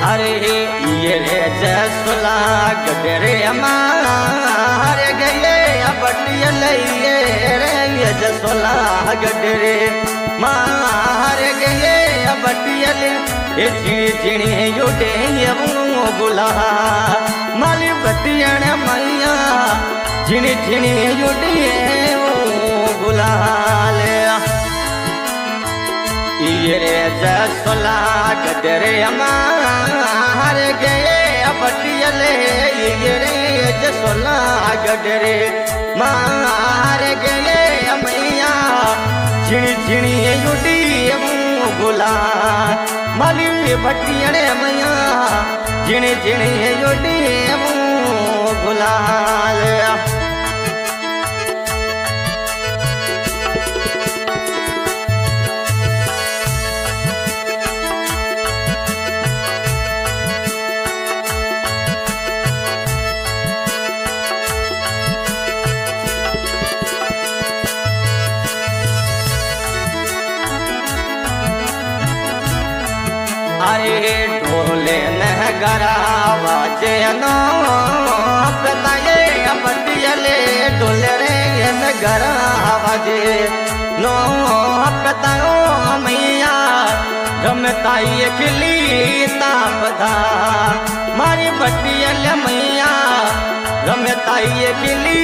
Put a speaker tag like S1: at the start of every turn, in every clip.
S1: अरे ये रे जसला गडरे हमारे गए बटियल रे ये जसला गडरे मारे गए बटियल ये झिणी युडे ये बुला माली बटियण मैया झिणी झिणी युडे बुला ये रे जसला गडरे हमारे गए बटियल ये रे जसला गडरे मारे गए मैया झिणी झिणी युडी गुला माली बटियण मैया झिणी झिणी युडी गुलाल अरे ढोले नगरा बाजे नो बताए बटियले ढोले रे नगरा बाजे नो बताओ मैया रमताई खिली तापदा मारी बटियल मैया रमताई खिली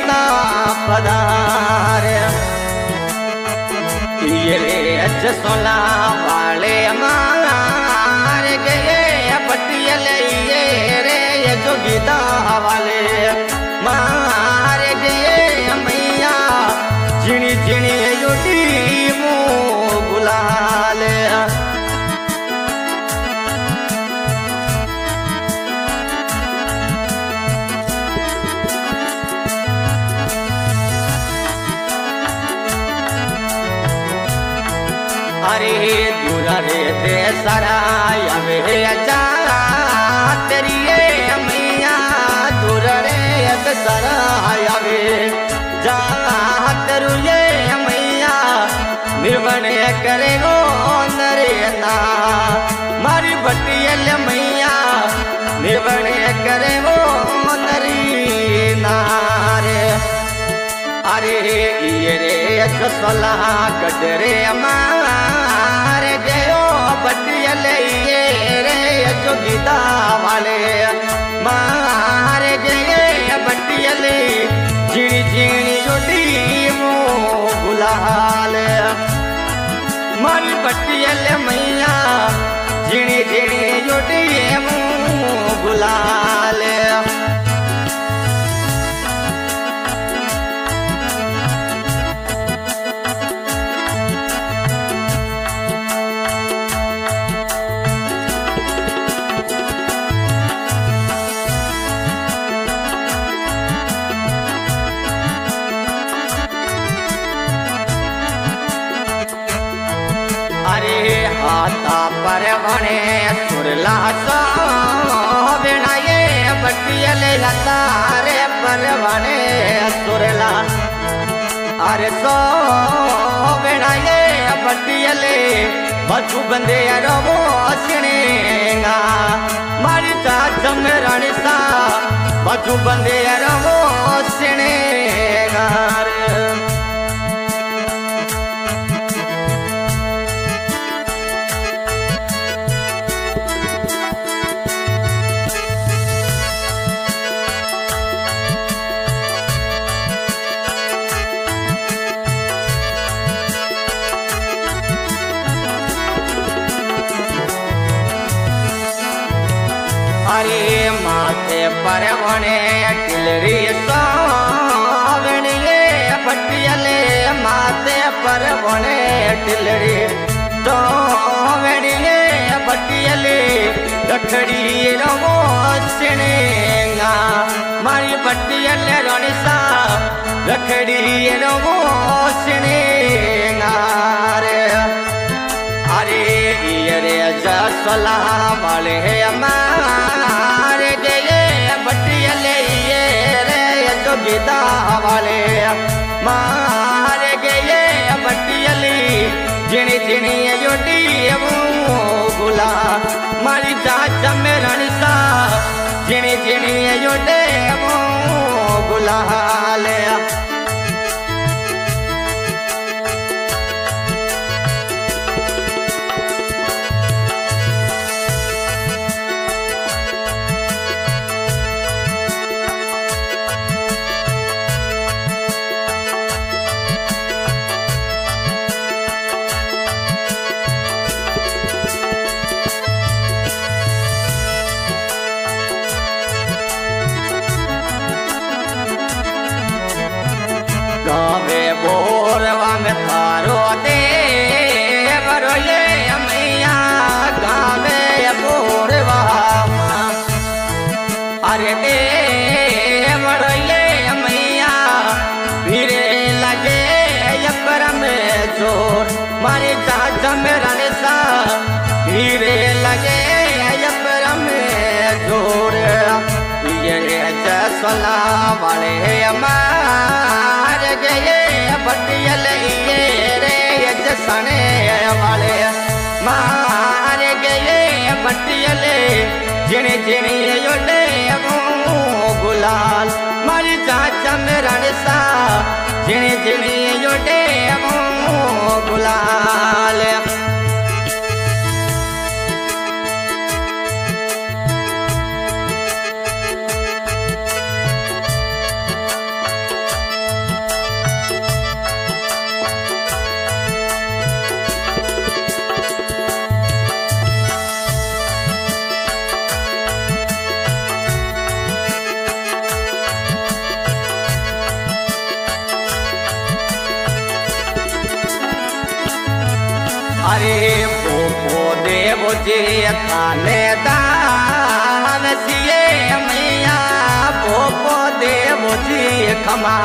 S1: तापदा ये रे जसला वाले मारे गए बटियल ये रे जोगिदा वाले मारे गए मैया झिणी झिणी युडी गुलाल अरे दूर रे ते सराय वे जा तेरी मैया दूर रे ते सराय वे जा तेरू ये मैया निर्वण करे गो नरेना मारी बटियल मैया निर्वण करे गो नरीना रे अरे ये रे जसला गडरे मारे गयो बटियल ये रे जोगिदा वाले मारे गए बटियल झिणी झिणी युडी गुलाल मारी बटियल मैया झिणी झिणी युडी गुलाल अरे हाथा पर वणे सुरला सो बिनाए बटियल लतारे पर वणे सुरला अरे सो बिनाए बटियल बचू बंदे रवो सिणेगा मारी चाचम रानी सा बचू बंदे रवो सिणेगा अरे माथे पर वणे टिलरी सोवणिए बटियले माथे पर वणे टिलरी सोवणिए बटियले गठड़ी रवो सिणेगा मारी बटियल रणसा गठड़ी रवो सिणेगा रे अरे ये रे जसला वाले हमारे गए बटियल ये रे जोगिदा वाले मारे गए बटियल झिणी झिणी युडी गुला मारी जाच में रणसा जिणी जिणी यो देवो गुलाल गावे बोरवा में थारो देव रोले मैया गावे बोरवा अरे देव रोले मैया फिरे लगे यपर में जोर मारे चाचा में रणसा फिरे लगे यपर में जोर ये जसला वाले हमार गए बटियल ये रे जसने वाले मार गए बटियल जिने जिने यो देवो गुलाल मारी चाचा में रणसा जिने जिने यो देवो गुलाल अरे पोपो देवो जी थाने दान सिए मैया पोपो देवो जी खमा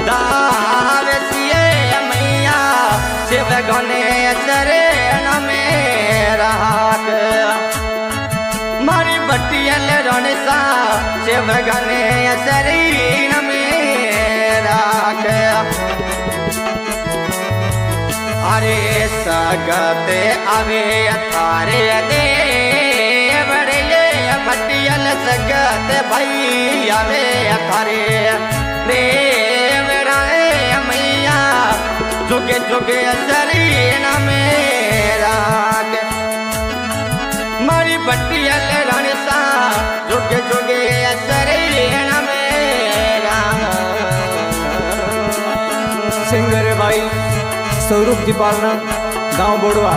S1: दान सिए मैया शिव गणेश शरण में राख मारी बटियल रणसा शिव गणेश शरण में राख अरे सगते आवे थारे देव रे बटियल सगत भाई आवे थारे देव रे मैया जुगे जुगे शरीर मेरा मारी बटियल रणसा जुगे जुगे शरीर मेरा
S2: सिंगर भाई स्वरूप जी पालना गांव बोड़वा।